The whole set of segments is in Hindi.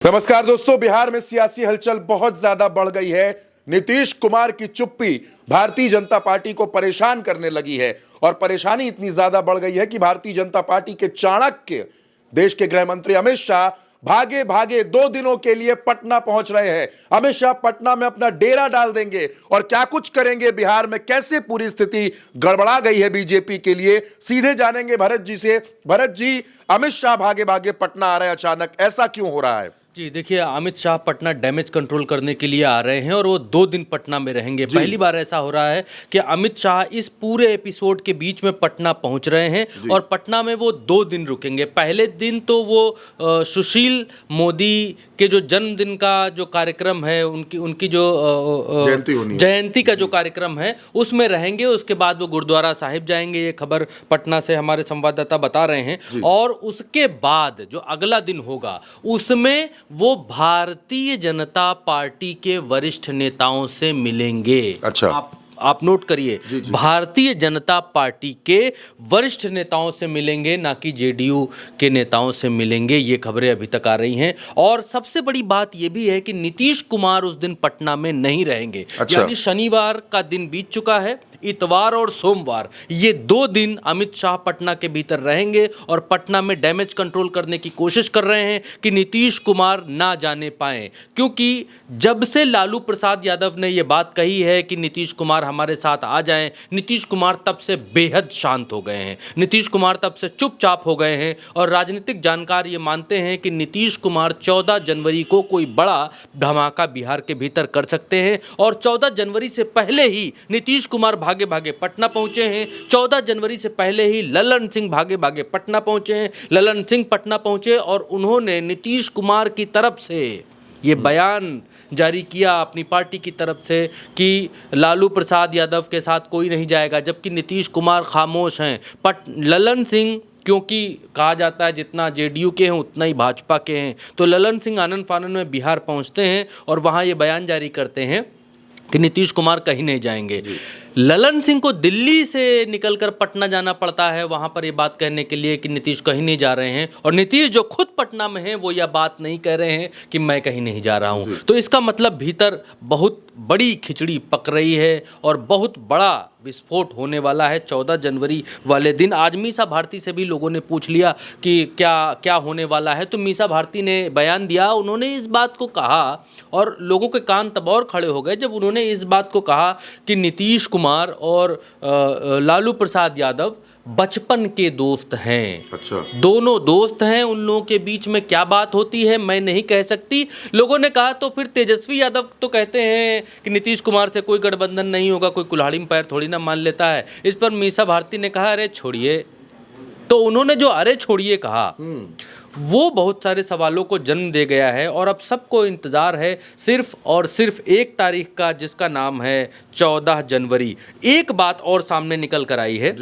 नमस्कार दोस्तों, बिहार में सियासी हलचल बहुत ज्यादा बढ़ गई है। नीतीश कुमार की चुप्पी भारतीय जनता पार्टी को परेशान करने लगी है और परेशानी इतनी ज्यादा बढ़ गई है कि भारतीय जनता पार्टी के चाणक्य देश के गृह मंत्री अमित शाह भागे भागे 2 दिनों के लिए पटना पहुंच रहे हैं। अमित शाह पटना में अपना डेरा डाल देंगे और क्या कुछ करेंगे, बिहार में कैसे पूरी स्थिति गड़बड़ा गई है बीजेपी के लिए, सीधे जानेंगे भरत जी से। भरत जी, अमित शाह भागे भागे पटना आ रहे हैं अचानक, ऐसा क्यों हो रहा है? जी देखिए, अमित शाह पटना डैमेज कंट्रोल करने के लिए आ रहे हैं और वो 2 दिन पटना में रहेंगे। पहली बार ऐसा हो रहा है कि अमित शाह इस पूरे एपिसोड के बीच में पटना पहुंच रहे हैं और पटना में वो 2 दिन रुकेंगे। पहले दिन तो वो सुशील मोदी के जो जन्मदिन का जो कार्यक्रम है, उनकी जो जयंती का जो कार्यक्रम है उसमें रहेंगे। उसके बाद वो गुरुद्वारा साहिब जाएंगे, ये खबर पटना से हमारे संवाददाता बता रहे हैं। और उसके बाद जो अगला दिन होगा उसमें वो भारतीय जनता पार्टी के वरिष्ठ नेताओं से मिलेंगे। अच्छा, आप नोट करिए, भारतीय जनता पार्टी के वरिष्ठ नेताओं से मिलेंगे, ना कि जेडीयू के नेताओं से मिलेंगे। ये खबरें अभी तक आ रही हैं। और सबसे बड़ी बात यह भी है कि नीतीश कुमार उस दिन पटना में नहीं रहेंगे। अच्छा। यानी शनिवार का दिन बीत चुका है, इतवार और सोमवार, ये 2 दिन अमित शाह पटना के भीतर रहेंगे और पटना में डैमेज कंट्रोल करने की कोशिश कर रहे हैं कि नीतीश कुमार ना जाने पाए। क्योंकि जब से लालू प्रसाद यादव ने यह बात कही है कि नीतीश कुमार हमारे साथ आ जाएं, नीतीश कुमार तब से बेहद शांत हो गए हैं। नीतीश कुमार तब से चुपचाप हो गए हैं और राजनीतिक जानकार ये मानते हैं कि नीतीश कुमार 14 जनवरी को कोई बड़ा धमाका बिहार के भीतर कर सकते हैं। और 14 जनवरी से पहले ही नीतीश कुमार भागे भागे पटना पहुंचे हैं। 14 जनवरी से पहले ही ललन सिंह भागे भागे पटना पहुंचे हैं। ललन सिंह पटना पहुंचे और उन्होंने नीतीश कुमार की तरफ से ये बयान जारी किया अपनी पार्टी की तरफ से कि लालू प्रसाद यादव के साथ कोई नहीं जाएगा, जबकि नीतीश कुमार खामोश हैं। ललन सिंह, क्योंकि कहा जाता है जितना जेडीयू के हैं उतना ही भाजपा के हैं, तो ललन सिंह आनन फानन में बिहार पहुंचते हैं और वहां ये बयान जारी करते हैं कि नीतीश कुमार कहीं नहीं जाएंगे। ललन सिंह को दिल्ली से निकलकर पटना जाना पड़ता है वहां पर ये बात कहने के लिए कि नीतीश कहीं नहीं जा रहे हैं। और नीतीश जो खुद पटना में हैं वो यह बात नहीं कह रहे हैं कि मैं कहीं नहीं जा रहा हूं। तो इसका मतलब भीतर बहुत बड़ी खिचड़ी पक रही है और बहुत बड़ा विस्फोट होने वाला है 14 जनवरी वाले दिन। आज मीसा भारती से भी लोगों ने पूछ लिया कि क्या क्या होने वाला है, तो मीसा भारती ने बयान दिया। उन्होंने इस बात को कहा और लोगों के कान तब और खड़े हो गए जब उन्होंने इस बात को कहा कि नीतीश कुमार और लालू प्रसाद यादव बचपन के दोस्त हैं। अच्छा। दोनों दोस्त हैं, उन लोगों के बीच में क्या बात होती है मैं नहीं कह सकती। लोगों ने कहा तो फिर तेजस्वी यादव तो कहते हैं कि नीतीश कुमार से कोई गठबंधन नहीं होगा, कोई कुल्हाड़ी में पैर थोड़ी ना मान लेता है। इस पर मीसा भारती ने कहा अरे छोड़िए। तो उन्होंने जो अरे छोड़िए कहा वो बहुत सारे सवालों को जन्म दे गया है और अब सबको इंतज़ार है सिर्फ और सिर्फ एक तारीख का, जिसका नाम है 14 जनवरी। एक बात और सामने निकल कर आई है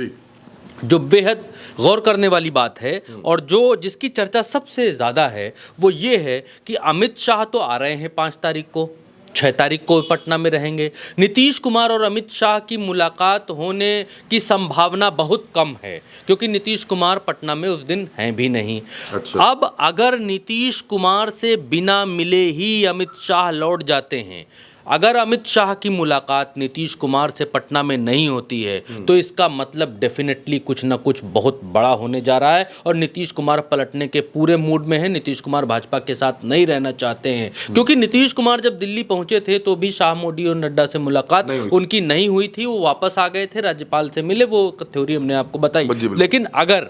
जो बेहद गौर करने वाली बात है और जिसकी चर्चा सबसे ज़्यादा है वो ये है कि अमित शाह तो आ रहे हैं 5 तारीख को, 6 तारीख को पटना में रहेंगे। नीतीश कुमार और अमित शाह की मुलाकात होने की संभावना बहुत कम है क्योंकि नीतीश कुमार पटना में उस दिन हैं भी नहीं। अच्छा। अब अगर नीतीश कुमार से बिना मिले ही अमित शाह लौट जाते हैं, अगर अमित शाह की मुलाकात नीतीश कुमार से पटना में नहीं होती है तो इसका मतलब डेफिनेटली कुछ ना कुछ बहुत बड़ा होने जा रहा है और नीतीश कुमार पलटने के पूरे मूड में है। नीतीश कुमार भाजपा के साथ नहीं रहना चाहते हैं क्योंकि नीतीश कुमार जब दिल्ली पहुंचे थे तो भी शाह, मोदी और नड्डा से मुलाकात उनकी नहीं हुई थी। वो वापस आ गए थे, राज्यपाल से मिले, वो थ्योरी हमने आपको बताई। लेकिन अगर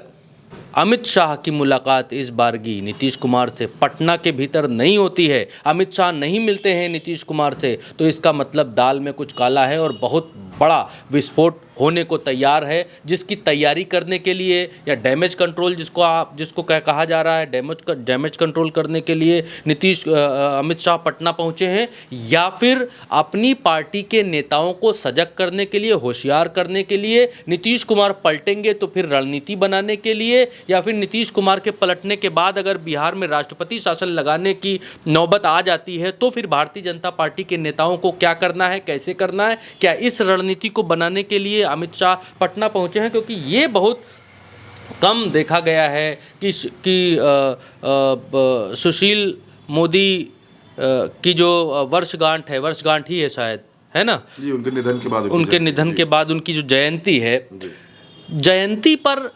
अमित शाह की मुलाकात इस बारगी नीतीश कुमार से पटना के भीतर नहीं होती है, अमित शाह नहीं मिलते हैं नीतीश कुमार से, तो इसका मतलब दाल में कुछ काला है और बहुत बड़ा विस्फोट होने को तैयार है। जिसकी तैयारी करने के लिए या डैमेज कंट्रोल जिसको कहा जा रहा है, डैमेज कंट्रोल करने के लिए अमित शाह पटना पहुंचे हैं या फिर अपनी पार्टी के नेताओं को सजग करने के लिए, होशियार करने के लिए। नीतीश कुमार पलटेंगे तो फिर रणनीति बनाने के लिए, या फिर नीतीश कुमार के पलटने के बाद अगर बिहार में राष्ट्रपति शासन लगाने की नौबत आ जाती है तो फिर भारतीय जनता पार्टी के नेताओं को क्या करना है, कैसे करना है, क्या इस रणनीति को बनाने के लिए अमित शाह पटना पहुंचे हैं। क्योंकि ये बहुत कम देखा गया है कि सुशील मोदी की जो वर्षगांठ ही है शायद, है ना? जी, उनके निधन के बाद उनके निधन के बाद उनकी जो जयंती है, जयंती पर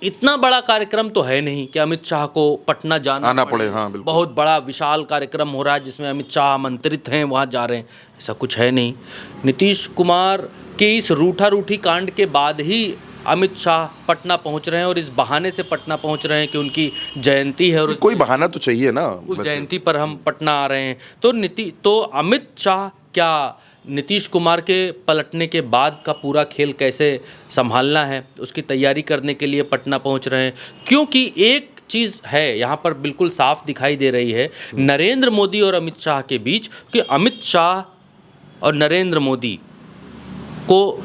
इतना बड़ा कार्यक्रम तो है नहीं कि अमित शाह को पटना आना पड़े। हाँ, बिल्कुल। बहुत बड़ा विशाल कार्यक्रम हो रहा है जिसमें अमित शाह आमंत्रित हैं, वहाँ जा रहे हैं, ऐसा कुछ है नहीं। नीतीश कुमार के इस रूठा कांड के बाद ही अमित शाह पटना पहुंच रहे हैं और इस बहाने से पटना पहुंच रहे हैं कि उनकी जयंती है और कोई बहाना तो चाहिए ना, उस जयंती पर हम पटना आ रहे हैं। तो अमित शाह क्या नीतीश कुमार के पलटने के बाद का पूरा खेल कैसे संभालना है, उसकी तैयारी करने के लिए पटना पहुंच रहे हैं। क्योंकि एक चीज़ है यहाँ पर बिल्कुल साफ दिखाई दे रही है नरेंद्र मोदी और अमित शाह के बीच, कि अमित शाह और नरेंद्र मोदी को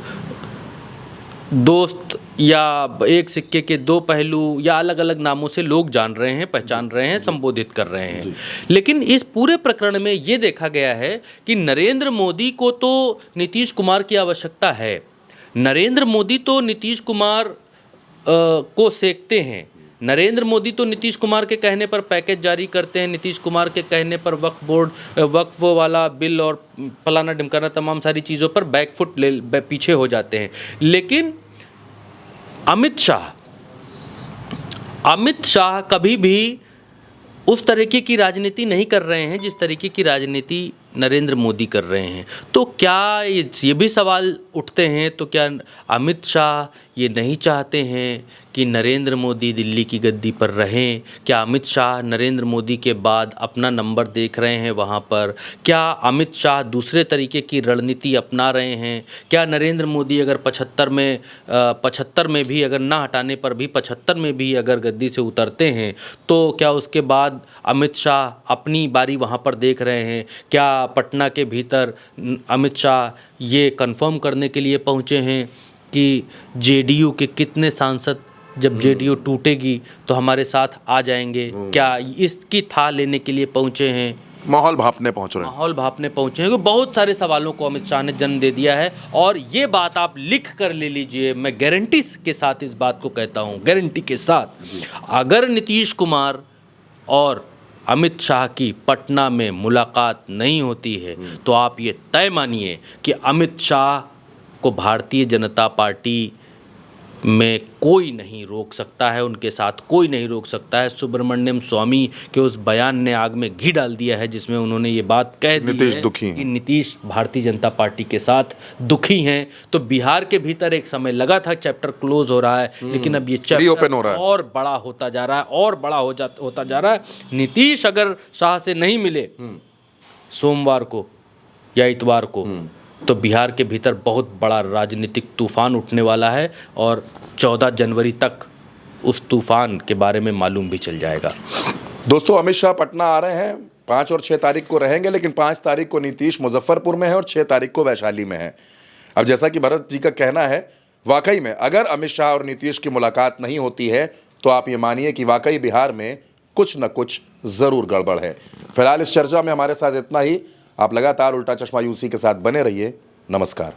दोस्त या एक सिक्के के दो पहलू या अलग अलग नामों से लोग जान रहे हैं, पहचान रहे हैं, संबोधित कर रहे हैं। लेकिन इस पूरे प्रकरण में ये देखा गया है कि नरेंद्र मोदी को तो नीतीश कुमार की आवश्यकता है। नरेंद्र मोदी तो नीतीश कुमार को सेकते हैं। नरेंद्र मोदी तो नीतीश कुमार के कहने पर पैकेज जारी करते हैं, नीतीश कुमार के कहने पर वक्फ वाला बिल और फलाना ढिमकाना तमाम सारी चीज़ों पर बैकफुट पीछे हो जाते हैं। लेकिन अमित शाह कभी भी उस तरीके की राजनीति नहीं कर रहे हैं जिस तरीके की राजनीति नरेंद्र मोदी कर रहे हैं। तो क्या ये भी सवाल उठते हैं, तो क्या अमित शाह ये नहीं चाहते हैं कि नरेंद्र मोदी दिल्ली की गद्दी पर रहें? क्या अमित शाह नरेंद्र मोदी के बाद अपना नंबर देख रहे हैं वहाँ पर? क्या अमित शाह दूसरे तरीके की रणनीति अपना रहे हैं? क्या नरेंद्र मोदी अगर 75 में भी अगर ना हटाने पर भी 75 में भी अगर गद्दी से उतरते हैं तो क्या उसके बाद अमित शाह अपनी बारी वहाँ पर देख रहे हैं? क्या पटना के भीतर अमित शाह ये कंफर्म करने के लिए पहुँचे हैं कि जेडीयू के कितने सांसद जब जेडीयू टूटेगी तो हमारे साथ आ जाएंगे? क्या इसकी था लेने के लिए पहुँचे हैं? माहौल भापने पहुँच रहे हैं। माहौल भापने पहुँचे हैं। बहुत सारे सवालों को अमित शाह ने जन्म दे दिया है और ये बात आप लिख कर ले लीजिए। मैं गारंटी के साथ इस बात को कहता हूँ, गारंटी के साथ, अगर नीतीश कुमार और अमित शाह की पटना में मुलाकात नहीं होती है तो आप ये तय मानिए कि अमित शाह को भारतीय जनता पार्टी में कोई नहीं रोक सकता है, उनके साथ कोई नहीं रोक सकता है। सुब्रमण्यम स्वामी के उस बयान ने आग में घी डाल दिया है जिसमें उन्होंने ये बात कह दी है कि नीतीश भारतीय जनता पार्टी के साथ दुखी हैं। तो बिहार के भीतर एक समय लगा था चैप्टर क्लोज हो रहा है, लेकिन अब ये चैप्टर और बड़ा होता जा रहा है और बड़ा होता जा रहा है। नीतीश अगर शाह से नहीं मिले सोमवार को या इतवार को तो बिहार के भीतर बहुत बड़ा राजनीतिक तूफान उठने वाला है और 14 जनवरी तक उस तूफान के बारे में मालूम भी चल जाएगा। दोस्तों, अमित शाह पटना आ रहे हैं, 5 और 6 तारीख को रहेंगे, लेकिन 5 तारीख को नीतीश मुजफ्फरपुर में है और 6 तारीख को वैशाली में है। अब जैसा कि भरत जी का कहना है, वाकई में अगर अमित शाह और नीतीश की मुलाकात नहीं होती है तो आप ये मानिए कि वाकई बिहार में कुछ न कुछ ज़रूर गड़बड़ है। फिलहाल इस चर्चा में हमारे साथ इतना ही। आप लगातार उल्टा चश्मा यूसी के साथ बने रहिए। नमस्कार।